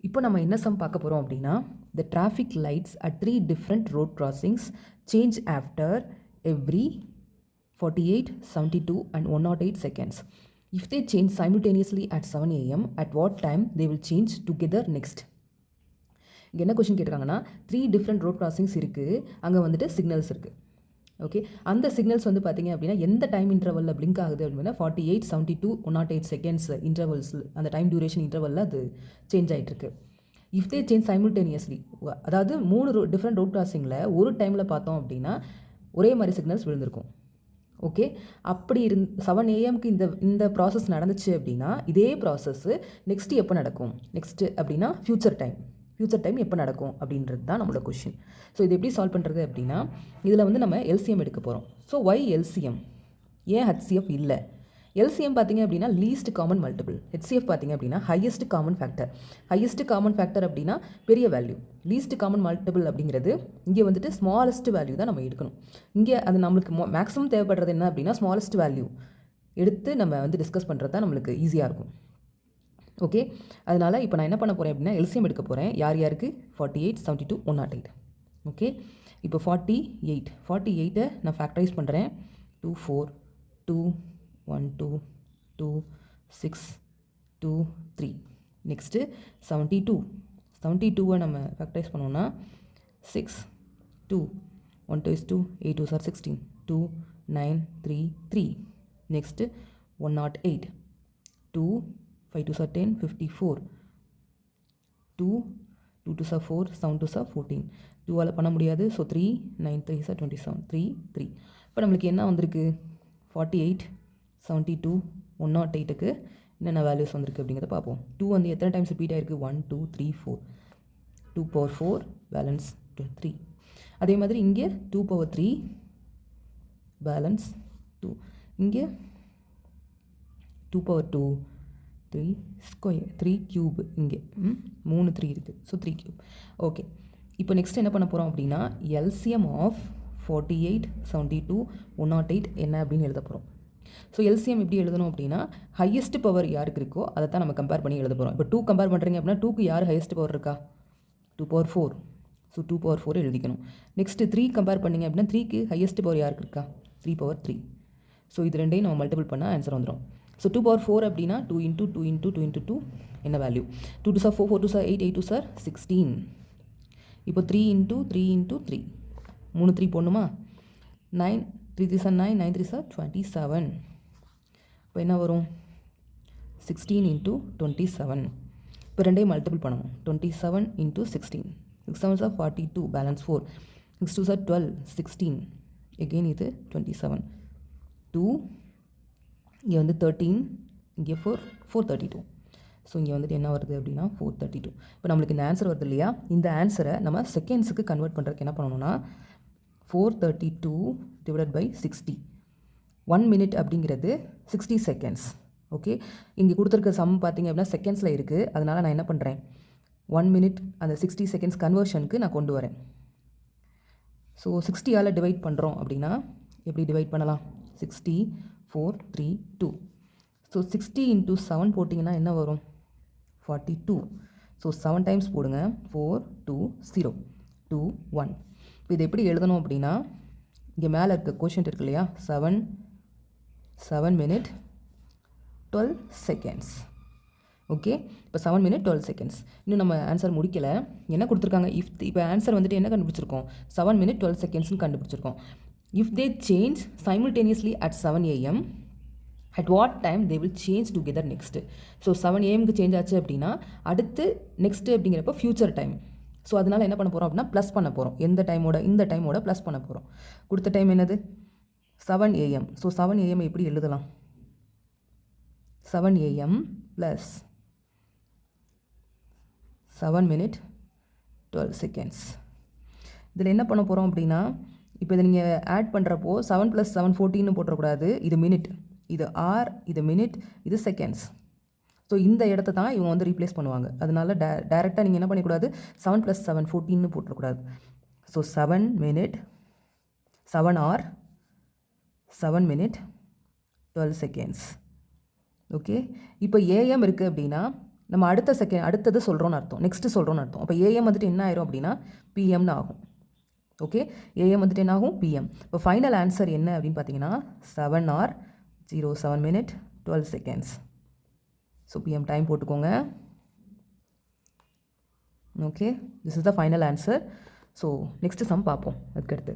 இப்போ நம்ம என்ன சம் பார்க்க போகிறோம் அப்படின்னா the traffic lights at 3 different road crossings change after every 48, 72 and 108 seconds. If they change simultaneously at 7 a.m., at what time they will change together next? இங்கே என்ன question கேட்டிருக்காங்கன்னா 3 different road crossings இருக்குது, அங்கே வந்துட்டு signals இருக்குது. Okay, அந்த signals வந்து பார்த்தீங்க அப்படின்னா எந்த டைம் இன்டர்வலில் பிளிங்க் ஆகுது அப்படின்னா 48, 72, 108 செகண்ட்ஸ் இன்டர்வல்ஸ், அந்த டைம் டியூரேஷன் இன்டர்வலில் அது சேஞ்ச் ஆகிட்டுருக்கு. இஃப் தே சேஞ்ச் சைமில்டேனியஸ்லி, அதாவது 3 டிஃப்ரெண்ட் ரோட் கிராசிங்கில் ஒரு டைமில் பார்த்தோம் அப்படின்னா ஒரே மாதிரி சிக்னல்ஸ் விழுந்திருக்கும். ஓகே, அப்படி 7 ஏஎம்க்கு இந்த ப்ராசஸ் நடந்துச்சு அப்படின்னா இதே ப்ராசஸ்ஸு நெக்ஸ்ட்டு எப்போ நடக்கும்? நெக்ஸ்ட்டு அப்படின்னா ஃப்யூச்சர் டைம் எப்போ நடக்கும் அப்படின்றது தான் நம்மளோட கொஷின். ஸோ இது எப்படி சால்வ் பண்ணுறது அப்படின்னா இதில் வந்து நம்ம எல்சிஎம் எடுக்க போகிறோம். ஸோ ஒய் எல்சிஎம், ஏன் ஹெச்சிஎஃப் இல்லை? எல்சிஎம் பார்த்தீங்க அப்படின்னா லீஸ்ட் காமன் மல்டிபிள், ஹெச்சிஎஃப் பார்த்தீங்க அப்படின்னா highest common factor. Highest common factor அப்படின்னா பெரிய வேல்யூ, லீஸ்ட் காமன் மல்டிபிள் அப்படிங்கிறது இங்கே வந்துட்டு ஸ்மாலஸ்ட் வேல்யூ தான் நம்ம எடுக்கணும். இங்கே அது நம்மளுக்கு மேக்ஸிமம் தேவைப்படுறது என்ன அப்படின்னா ஸ்மாலஸ்ட் வேல்யூ எடுத்து நம்ம வந்து டிஸ்கஸ் பண்ணுறது தான் நம்மளுக்கு ஈஸியாக இருக்கும். ஓகே, அதனால் இப்போ நான் என்ன பண்ண போகிறேன் அப்படின்னா எல்சிஎம் எடுக்க போகிறேன். யாருக்கு? 48, 72, 108. ஓகே, இப்போ 48 நான் ஃபேக்டரைஸ் பண்ணுறேன். 2, 4, 2, 1, 2, 2, 6, 2, 3. நெக்ஸ்ட்டு 72 நம்ம ஃபேக்டரைஸ் பண்ணோன்னா 6, 2, 1 2 is 2, 8 2s are 16, 2, 9, 3, 3. Next 108, 2, 5 2s are 10, 54, 2, 2 2s are 4, 7 2s are 14. 2ஆல் பண்ண முடியாது. So 3, 9 3s are 27, 3, 3. இப்போ நம்மளுக்கு என்ன வந்திருக்கு? 48, 72, 108க்கு என்னென்ன வேல்யூஸ் வந்திருக்கு அப்படிங்கிறத பார்ப்போம். 2 வந்து எத்தனை டைம்ஸ் ரிப்பீட் ஆகிருக்கு? 1 2 3 4, 2 power 4 பேலன்ஸ் 3. அதே மாதிரி இங்கே 2 power 3 பேலன்ஸ் 2. இங்கே 2 power 2 3 ஸ்கொயர் 3 கியூப். இங்கே 3 3 இருக்குது. So 3 cube. ஓகே, இப்போ நெக்ஸ்ட் என்ன பண்ண போகிறோம் அப்படின்னா எல்சிஎம் ஆஃப் 48, 72, 108 என்ன அப்படின்னு எழுத போகிறோம். ஸோ எல்சிஎம் எப்படி எழுதணும் அப்படின்னா ஹையஸ்ட் பவர் யாருக்கு இருக்கோ அதை தான் நம்ம கம்பேர் பண்ணி எழுத போகிறோம். இப்போ 2 கம்பேர் பண்ணுறீங்க அப்படின்னா 2க்கு யார் ஹையஸ்ட் பவர் இருக்கா? 2 power 4. ஸோ 2 power 4 எழுதிக்கணும். நெக்ஸ்ட்டு 3 கம்பேர் பண்ணிங்க அப்படின்னா 3க்கு ஹையஸ்ட் பவர் யாருக்கு இருக்கா? 3 power 3. ஸோ இது ரெண்டையும் நம்ம மல்டிபிள் பண்ணால் ஆன்சர் வந்துடும். ஸோ 2 power 4 அப்படின்னா 2 into 2 into 2 into 2 என்ன value? 2 2s are 4, 4 2s are 8, 8 2s are 16. இப்போ 3 into 3 into 3, 3 3 போடணுமா? 9 3 3s are 9, 9 3s are 27. இப்போ என்ன வரும்? 16 into 27. இப்போ ரெண்டையும் மல்டிபிள் பண்ணணும். 27 into 16, 6 7s are 42 balance 4, 6 2s are 12, 16. Again இது 27. 2 இங்கே வந்து 13, இங்கே 432. ஸோ இங்கே வந்துட்டு என்ன வருது அப்படின்னா 432. இப்போ நம்மளுக்கு இந்த ஆன்சர் வருது இல்லையா? இந்த ஆன்சரை நம்ம செகண்ட்ஸுக்கு கன்வெர்ட் பண்ணுறதுக்கு என்ன பண்ணணும்னா 432 டிவைடட் பை 60. 1 minute அப்படிங்கிறது 60 seconds. ஓகே, இங்கே கொடுத்துருக்க சம் பார்த்தீங்க அப்படின்னா செகண்ட்ஸில் இருக்குது. அதனால் நான் என்ன பண்ணுறேன் 1 minute அந்த 60 seconds கன்வர்ஷனுக்கு நான் கொண்டு வரேன். ஸோ 60ஆல் டிவைட் பண்ணுறோம் அப்படின்னா எப்படி டிவைட் பண்ணலாம்? 60, 4, 3, 2. ஸோ 60 into 7 போட்டிங்கன்னா என்ன வரும்? 42. ஸோ 7 டைம்ஸ் போடுங்க. 4 2 0 2 1. இப்போ இது எப்படி எழுதணும் அப்படின்னா இங்கே மேலே இருக்க கோஷன்ட் இருக்கு இல்லையா? 7 minute 12 seconds. ஓகே, இப்போ 7 minute 12 seconds. இன்னும் நம்ம ஆன்சர் முடிக்கலை. என்ன கொடுத்துருக்காங்க? இப்போ ஆன்சர் வந்துட்டு என்ன கண்டுபிடிச்சிருக்கோம்? 7 minute 12 secondsனு கண்டுபிடிச்சிருக்கோம். If they change simultaneously at 7 a.m., at what time they will change together next? So 7 a.m.க்கு சேஞ்ச் ஆச்சு அப்படின்னா அடுத்து நெக்ஸ்ட்டு அப்படிங்கிறப்ப ஃப்யூச்சர் டைம். ஸோ அதனால் என்ன பண்ண போகிறோம் அப்படின்னா ப்ளஸ் பண்ண போகிறோம். எந்த டைமோட இந்த டைமோட ப்ளஸ் பண்ண போகிறோம். கொடுத்த டைம் என்னது? 7 a.m. So 7 a.m. எப்படி எழுதலாம்? 7 a.m. Plus 7 minute 12 seconds. இதில் என்ன பண்ண போகிறோம் அப்படின்னா இப்போ இதை நீங்கள் ஆட் பண்ணுறப்போ 7 + 7 14 போட்டக்கூடாது. இது மினிட், இது ஆர், இது மினிட், இது செகண்ட்ஸ். ஸோ இந்த இடத்த தான் இவங்க வந்து ரீப்ளேஸ் பண்ணுவாங்க. அதனால டைரெக்டாக நீங்கள் என்ன பண்ணிக்கூடாது 7 + 7 14 போட்டக்கூடாது. So 7 minute 7 hour 7 minute 12 seconds. Okay, இப்போ ஏஎம் இருக்குது அப்படின்னா நம்ம அடுத்தது சொல்கிறோன்னு அர்த்தம், நெக்ஸ்ட்டு சொல்கிறோன்னு அர்த்தம். அப்போ ஏஎம் வந்துட்டு என்ன ஆயிரும் அப்படின்னா பிஎம்னு ஆகும். ஓகே, ஏஎம் வந்துட்டு என்ன ஆகும், பிஎம். இப்போ ஃபைனல் ஆன்சர் என்ன அப்படின்னு பார்த்தீங்கன்னா 7:07:12. ஸோ பிஎம் டைம் போட்டுக்கோங்க. Okay, this is the final answer. So next sum பார்ப்போம் அதுக்கடுத்து.